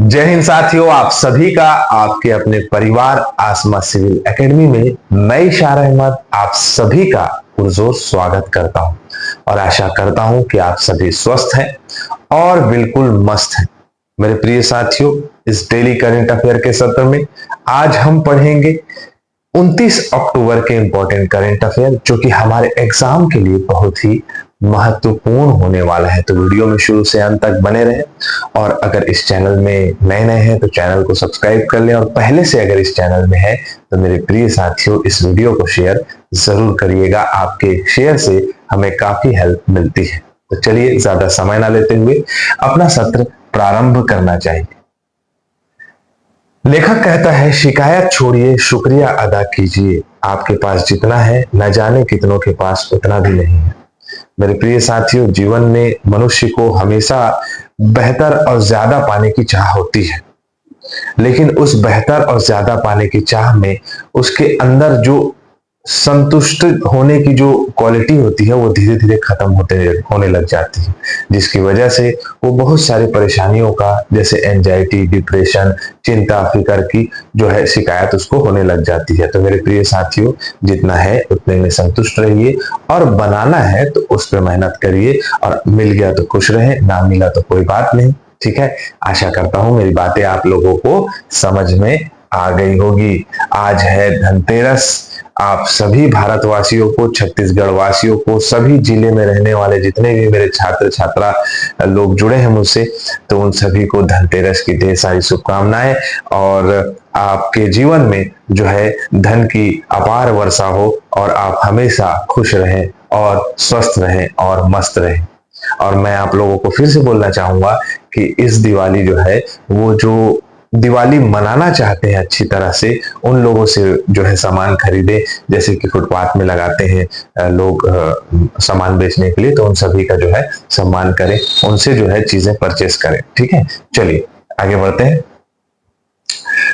जय हिंद साथियों, आप सभी का आपके अपने परिवार आसमा सिविल एकेडमी में मैं इशार अहमद आप सभी का पुरजोर स्वागत करता हूं और आशा करता हूं कि आप सभी स्वस्थ हैं और बिल्कुल मस्त हैं। मेरे प्रिय साथियों, इस डेली करंट अफेयर के सत्र में आज हम पढ़ेंगे 29 अक्टूबर के इंपॉर्टेंट करंट अफेयर जो कि हमारे एग्जाम के लिए बहुत ही महत्वपूर्ण होने वाला है। तो वीडियो में शुरू से अंत तक बने रहें और अगर इस चैनल में नए नए हैं तो चैनल को सब्सक्राइब कर लें और पहले से अगर इस चैनल में है तो मेरे प्रिय साथियों इस वीडियो को शेयर जरूर करिएगा। आपके शेयर से हमें काफी हेल्प मिलती है। तो चलिए ज्यादा समय ना लेते हुए अपना सत्र प्रारंभ करना चाहिए। लेखक कहता है, शिकायत छोड़िए, शुक्रिया अदा कीजिए। आपके पास जितना है न जाने कितनों के पास उतना भी नहीं है। मेरे प्रिय साथियों, जीवन में मनुष्य को हमेशा बेहतर और ज्यादा पाने की चाह होती है, लेकिन उस बेहतर और ज्यादा पाने की चाह में उसके अंदर जो संतुष्ट होने की जो क्वालिटी होती है वो धीरे धीरे खत्म होने लग जाती है, जिसकी वजह से वो बहुत सारी परेशानियों का जैसे एंजाइटी, डिप्रेशन, चिंता, फिक्र की जो है शिकायत उसको होने लग जाती है। तो मेरे प्रिय साथियों, जितना है उतने में संतुष्ट रहिए और बनाना है तो उस पर मेहनत करिए और मिल गया तो खुश रहे, ना मिला तो कोई बात नहीं। ठीक है, आशा करता हूं मेरी बातें आप लोगों को समझ में आ गई होगी। आज है धनतेरस। आप सभी भारतवासियों को, छत्तीसगढ़ वासियों को, सभी जिले में रहने वाले जितने भी मेरे छात्र छात्रा लोग जुड़े हैं मुझसे, तो उन सभी को धनतेरस की ढेर सारी शुभकामनाएं और आपके जीवन में जो है धन की अपार वर्षा हो और आप हमेशा खुश रहें और स्वस्थ रहें और मस्त रहें। और मैं आप लोगों को फिर से बोलना चाहूंगा कि इस दिवाली जो है वो जो दिवाली मनाना चाहते हैं अच्छी तरह से, उन लोगों से जो है सामान खरीदे, जैसे कि फुटपाथ में लगाते हैं लोग सामान बेचने के लिए, तो उन सभी का जो है सम्मान करें, उनसे जो है चीजें परचेस करें। ठीक है, चलिए आगे बढ़ते हैं।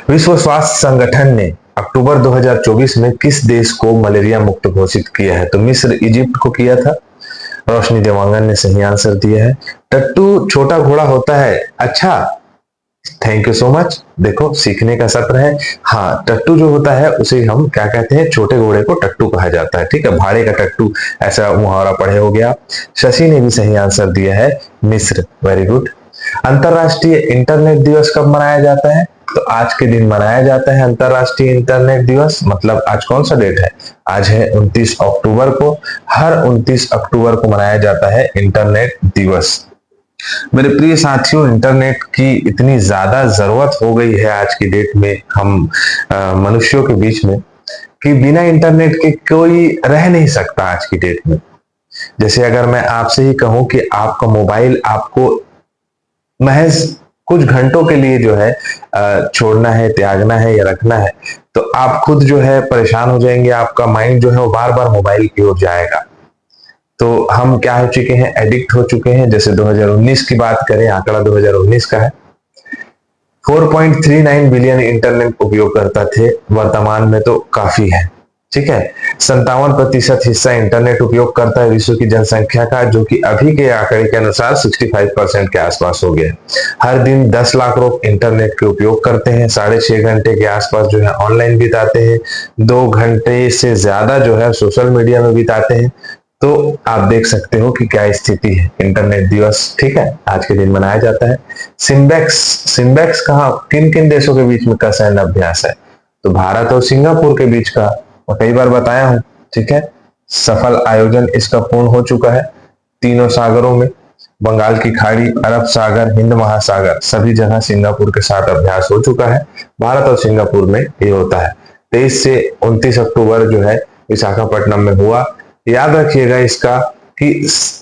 विश्व स्वास्थ्य संगठन ने अक्टूबर 2024 में किस देश को मलेरिया मुक्त घोषित किया है? तो मिस्र, इजिप्ट को किया था। रोशनी देवांगन ने सही आंसर दिया है। टट्टू छोटा घोड़ा होता है। अच्छा, थैंक यू सो मच। देखो, सीखने का सत्र है। हाँ, टट्टू जो होता है उसे हम क्या कहते हैं? छोटे घोड़े को टट्टू कहा जाता है। ठीक है, भाड़े का टट्टू, ऐसा मुहावरा पढ़े हो गया। शशि ने भी सही आंसर दिया है, मिस्र। Very good. अंतरराष्ट्रीय इंटरनेट दिवस कब मनाया जाता है? तो आज के दिन मनाया जाता है अंतरराष्ट्रीय इंटरनेट दिवस। मतलब आज कौन सा डेट है? आज है 29 अक्टूबर को। हर 29 अक्टूबर को मनाया जाता है इंटरनेट दिवस। मेरे प्रिय साथियों, इंटरनेट की इतनी ज्यादा जरूरत हो गई है आज की डेट में हम मनुष्यों के बीच में कि बिना इंटरनेट के कोई रह नहीं सकता आज की डेट में। जैसे अगर मैं आपसे ही कहूं कि आपका मोबाइल आपको महज कुछ घंटों के लिए जो है छोड़ना है, त्यागना है या रखना है, तो आप खुद जो है परेशान हो जाएंगे। आपका माइंड जो है वो बार बार मोबाइल की ओर जाएगा। तो हम क्या हो चुके हैं? एडिक्ट हो चुके हैं। जैसे 2019 की बात करें, आंकड़ा 2019 का है, 4.39 बिलियन इंटरनेट उपयोगकर्ता थे। वर्तमान में तो काफी है। ठीक है, 57% हिस्सा इंटरनेट उपयोग करता है विश्व की जनसंख्या का, जो कि अभी के आंकड़े के अनुसार 65% के आसपास हो गया। हर दिन 10 लाख लोग इंटरनेट के उपयोग करते हैं। 6.5 घंटे के आसपास जो है ऑनलाइन बिताते हैं। 2 घंटे से ज्यादा जो है सोशल मीडिया में बिताते हैं। तो आप देख सकते हो कि क्या स्थिति है। इंटरनेट दिवस, ठीक है, आज के दिन मनाया जाता है। सिम्बेक्स, सिम्बेक्स कहाँ, किन किन देशों के बीच में का सैन्य अभ्यास है? तो भारत और सिंगापुर के बीच का, मैं कई बार बताया हूं। ठीक है, सफल आयोजन इसका पूर्ण हो चुका है। तीनों सागरों में, बंगाल की खाड़ी, अरब सागर, हिंद महासागर, सभी जगह सिंगापुर के साथ अभ्यास हो चुका है। भारत और सिंगापुर में ये होता है। 23 से 29 अक्टूबर जो है विशाखापट्टनम में हुआ। याद रखिएगा इसका कि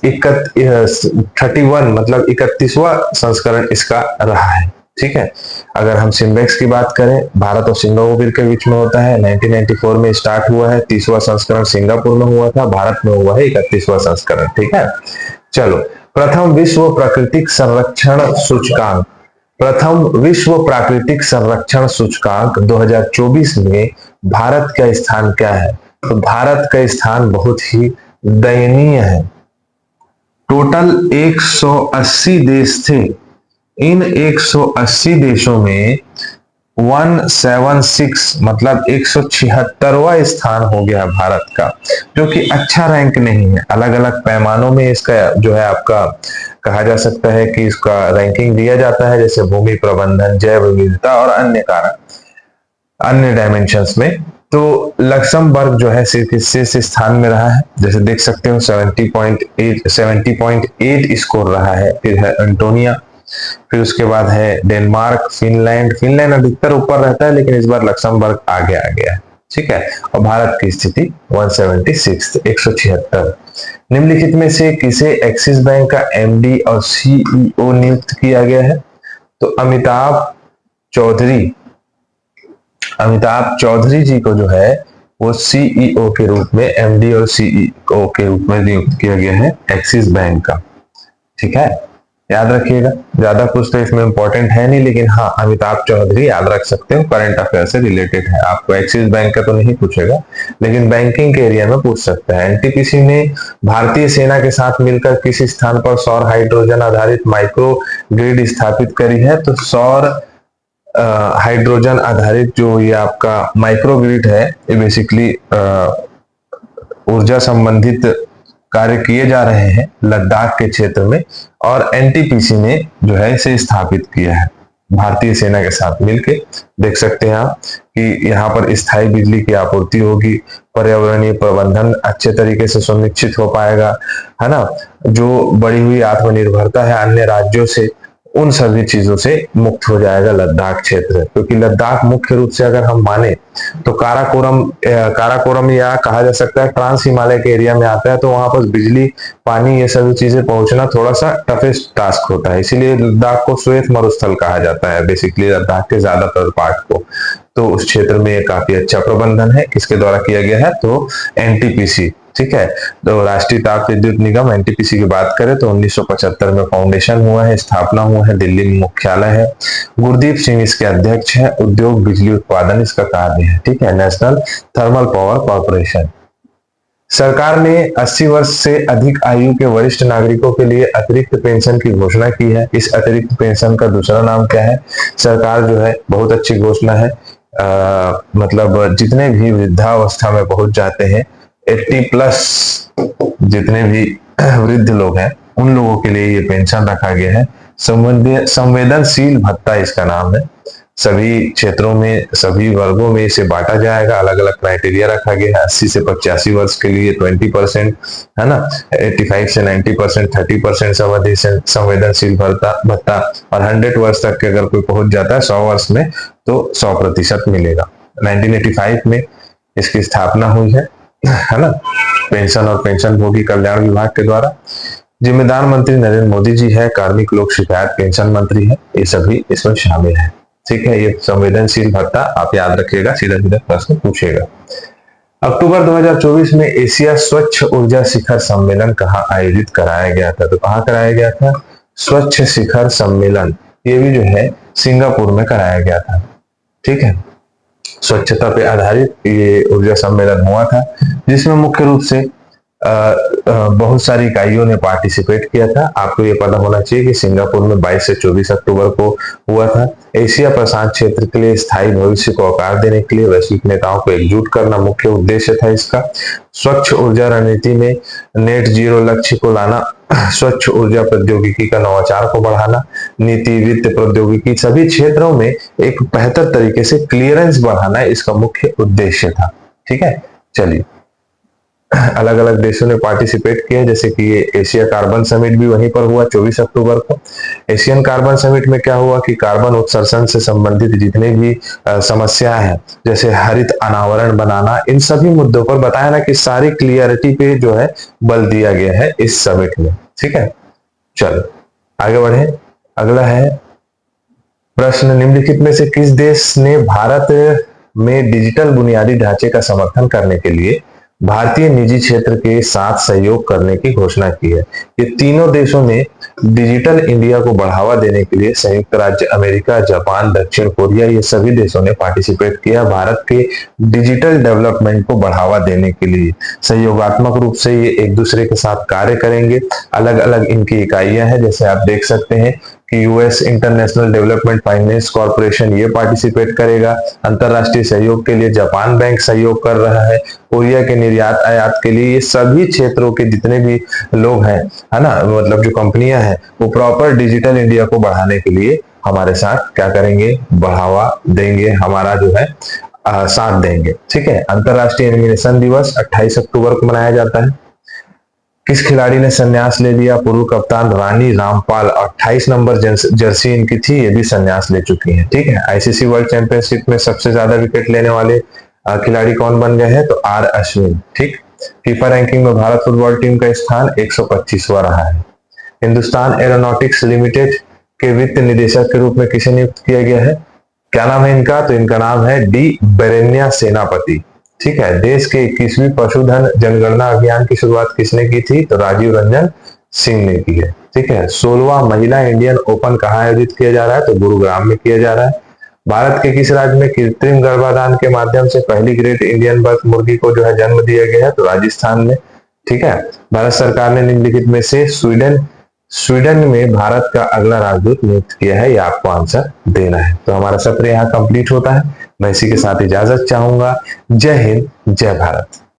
31 मतलब 31वां संस्करण इसका रहा है। ठीक है, अगर हम सिम्बेक्स की बात करें, भारत और सिंगापुर के बीच में होता है। 1994 में स्टार्ट हुआ है। 30वां संस्करण सिंगापुर में हुआ था। भारत में हुआ है 31वां संस्करण। ठीक है, चलो, प्रथम विश्व प्राकृतिक संरक्षण सूचकांक, प्रथम विश्व प्राकृतिक संरक्षण सूचकांक 2024 में भारत का स्थान क्या है? तो भारत का स्थान बहुत ही दयनीय है। टोटल 180 देश थे इन 180 देशों में 176 मतलब 176वां स्थान हो गया भारत का, जो कि अच्छा रैंक नहीं है। अलग अलग पैमानों में इसका जो है आपका कहा जा सकता है कि इसका रैंकिंग दिया जाता है, जैसे भूमि प्रबंधन, जैव विविधता और अन्य कारक, अन्य डायमेंशंस में। तो लक्समबर्ग जो है शीर्ष स्थान में रहा है, जैसे देख सकते हो 70.8 स्कोर रहा है। फिर है एंटोनिया, फिर उसके बाद है डेनमार्क, फिनलैंड अधिकतर ऊपर रहता है, लेकिन इस बार लक्समबर्ग आगे आ गया है। ठीक है, और भारत की स्थिति 176 निम्नलिखित में से किसे एक्सिस बैंक का एमडी और सीईओ नियुक्त किया गया है? तो अमिताभ चौधरी जी को जो है वो सीईओ के रूप में, एमडी और सीईओ के रूप में नियुक्त किया गया है एक्सिस बैंक का। ठीक है, याद रखिएगा, ज्यादा कुछ तो इसमें इंपॉर्टेंट है नहीं, लेकिन हाँ अमिताभ चौधरी याद रख सकते हो, करंट अफेयर से रिलेटेड है। आपको एक्सिस बैंक का तो नहीं पूछेगा, लेकिन बैंकिंग के एरिया में पूछ सकता है। एनटीपीसी ने भारतीय सेना के साथ मिलकर किस स्थान पर सौर हाइड्रोजन आधारित माइक्रो ग्रिड स्थापित करी है? तो सौर हाइड्रोजन आधारित जो ये आपका माइक्रो ग्रिड है, ये बेसिकली ऊर्जा संबंधित कार्य किए जा रहे हैं लद्दाख के क्षेत्र में, और एनटीपीसी ने जो है इसे स्थापित किया है भारतीय सेना के साथ मिलके। देख सकते हैं आप कि यहाँ पर स्थायी बिजली की आपूर्ति होगी, पर्यावरणीय प्रबंधन अच्छे तरीके से सुनिश्चित हो पाएगा, है ना। जो बढ़ी हुई आत्मनिर्भरता है अन्य राज्यों से, उन सभी चीजों से मुक्त हो जाएगा लद्दाख क्षेत्र, क्योंकि लद्दाख मुख्य रूप से अगर हम माने तो काराकोरम या कहा जा सकता है ट्रांस हिमालय के एरिया में आता है। तो वहां पर बिजली, पानी, ये सभी चीजें पहुंचना थोड़ा सा टफेस्ट टास्क होता है, इसीलिए लद्दाख को श्वेत मरुस्थल कहा जाता है, बेसिकली लद्दाख के ज्यादातर पार्ट को। तो उस क्षेत्र में काफी अच्छा प्रबंधन है, किसके द्वारा किया गया है? तो एनटीपीसी। ठीक है, तो राष्ट्रीय ताप विद्युत निगम एनटीपीसी की बात करें तो 1975 में फाउंडेशन हुआ है, स्थापना हुआ है, दिल्ली में मुख्यालय है। गुरदीप सिंह इसके अध्यक्ष है। उद्योग बिजली उत्पादन इसका कार्य है। ठीक है, नेशनल थर्मल पावर कॉर्पोरेशन। सरकार ने 80 वर्ष से अधिक आयु के वरिष्ठ नागरिकों के लिए अतिरिक्त पेंशन की घोषणा की है। इस अतिरिक्त पेंशन का दूसरा नाम क्या है? सरकार जो है बहुत अच्छी घोषणा है, मतलब जितने भी वृद्धावस्था में पहुंच जाते हैं, 80+ जितने भी वृद्ध लोग हैं, उन लोगों के लिए ये पेंशन रखा गया है। संवेदनशील भत्ता इसका नाम है। सभी क्षेत्रों में, सभी वर्गों में इसे बांटा जाएगा, अलग अलग क्राइटेरिया रखा गया है। 80 से 85 वर्ष के लिए 20%, है ना। 85 से 90% 30% संवेदनशील भत्ता, और 100 वर्ष तक के अगर कोई पहुंच जाता है 100 वर्ष में, तो 100% मिलेगा। 1985 में इसकी स्थापना हुई है ना, पेंशन और पेंशनभोगी कल्याण विभाग के द्वारा। जिम्मेदार मंत्री नरेंद्र मोदी जी है, कार्मिक लोक शिकायत पेंशन मंत्री है, ये सभी इसमें शामिल है। ठीक है, ये संवेदनशील भत्ता आप याद रखिएगा, सीधा सीधा प्रश्न पूछेगा। अक्टूबर 2024 में एशिया स्वच्छ ऊर्जा शिखर सम्मेलन कहाँ आयोजित कराया गया था? तो कहाँ कराया गया था? स्वच्छ शिखर सम्मेलन, ये भी जो है सिंगापुर में कराया गया था। ठीक है, स्वच्छता पे आधारित ये ऊर्जा सम्मेलन हुआ था, जिसमें मुख्य रूप से बहुत सारी इकाइयों ने पार्टिसिपेट किया था। आपको ये पता होना चाहिए कि सिंगापुर में 22 से 24 अक्टूबर को हुआ था। एशिया प्रशांत क्षेत्र के लिए स्थायी भविष्य को आकार देने के लिए वैश्विक नेताओं को एकजुट करना मुख्य उद्देश्य था इसका। स्वच्छ ऊर्जा रणनीति में नेट जीरो लक्ष्य को लाना, स्वच्छ ऊर्जा प्रौद्योगिकी का नवाचार को बढ़ाना, नीति, वित्त, प्रौद्योगिकी सभी क्षेत्रों में एक बेहतर तरीके से क्लियरेंस बढ़ाना इसका मुख्य उद्देश्य था। ठीक है, चलिए, अलग अलग देशों ने पार्टिसिपेट किया, जैसे कि ये एशिया कार्बन समिट भी वहीं पर हुआ 24 अक्टूबर को। एशियन कार्बन समिट में क्या हुआ कि कार्बन उत्सर्जन से संबंधित जितने भी समस्याएं हैं, जैसे हरित अनावरण बनाना, इन सभी मुद्दों पर बताया ना कि सारी क्लियरिटी पे जो है बल दिया गया है इस समिट में। ठीक है, चलो आगे बढ़े। अगला है प्रश्न, निम्नलिखित में से किस देश ने भारत में डिजिटल बुनियादी ढांचे का समर्थन करने के लिए भारतीय निजी क्षेत्र के साथ सहयोग करने की घोषणा की है? ये तीनों देशों ने डिजिटल इंडिया को बढ़ावा देने के लिए, संयुक्त राज्य अमेरिका, जापान, दक्षिण कोरिया, ये सभी देशों ने पार्टिसिपेट किया भारत के डिजिटल डेवलपमेंट को बढ़ावा देने के लिए। सहयोगात्मक रूप से ये एक दूसरे के साथ कार्य करेंगे। अलग अलग इनकी इकाइयां हैं, जैसे आप देख सकते हैं कि US international development finance corporation ये पार्टिसिपेट करेगा। अंतरराष्ट्रीय सहयोग के लिए जापान बैंक सहयोग कर रहा है। कोरिया के निर्यात आयात के लिए ये सभी क्षेत्रों के जितने भी लोग हैं, है ना, मतलब जो कंपनियां हैं, वो प्रॉपर डिजिटल इंडिया को बढ़ाने के लिए हमारे साथ क्या करेंगे, बढ़ावा देंगे, हमारा जो है साथ देंगे। ठीक है। अंतरराष्ट्रीय एनिमेशन दिवस 28 अक्टूबर को मनाया जाता है। किस खिलाड़ी ने संन्यास ले लिया? पूर्व कप्तान रानी रामपाल, 28 नंबर जर्सी इनकी थी, ये भी संन्यास ले चुकी हैं। ठीक है। आईसीसी वर्ल्ड चैंपियनशिप में सबसे ज्यादा विकेट लेने वाले खिलाड़ी कौन बन गए हैं? तो आर अश्विन। ठीक। फीफा रैंकिंग में भारत फुटबॉल टीम का स्थान 125वां रहा है। हिंदुस्तान एरोनॉटिक्स लिमिटेड के वित्त निदेशक के रूप में किसे नियुक्त किया गया है? क्या नाम है इनका? तो इनका नाम है डी बरेन्या सेनापति। ठीक है। देश के 21वीं पशुधन जनगणना अभियान की शुरुआत किसने की थी? तो राजीव रंजन सिंह ने की है। ठीक है। 16वां महिला इंडियन ओपन कहाँ आयोजित किया जा रहा है? तो गुरुग्राम में किया जा रहा है। भारत के किस राज्य में कृत्रिम गर्भाधान के माध्यम से पहली ग्रेट इंडियन बर्थ मुर्गी को जो है जन्म दिया गया है? तो राजस्थान में। ठीक है। भारत सरकार ने निम्नलिखित में से स्वीडन में भारत का अगला राजदूत नियुक्त किया है, ये आपको आंसर देना है। तो हमारा सत्र यहाँ कंप्लीट होता है। मैं इसी के साथ इजाजत चाहूंगा। जय हिंद, जय भारत।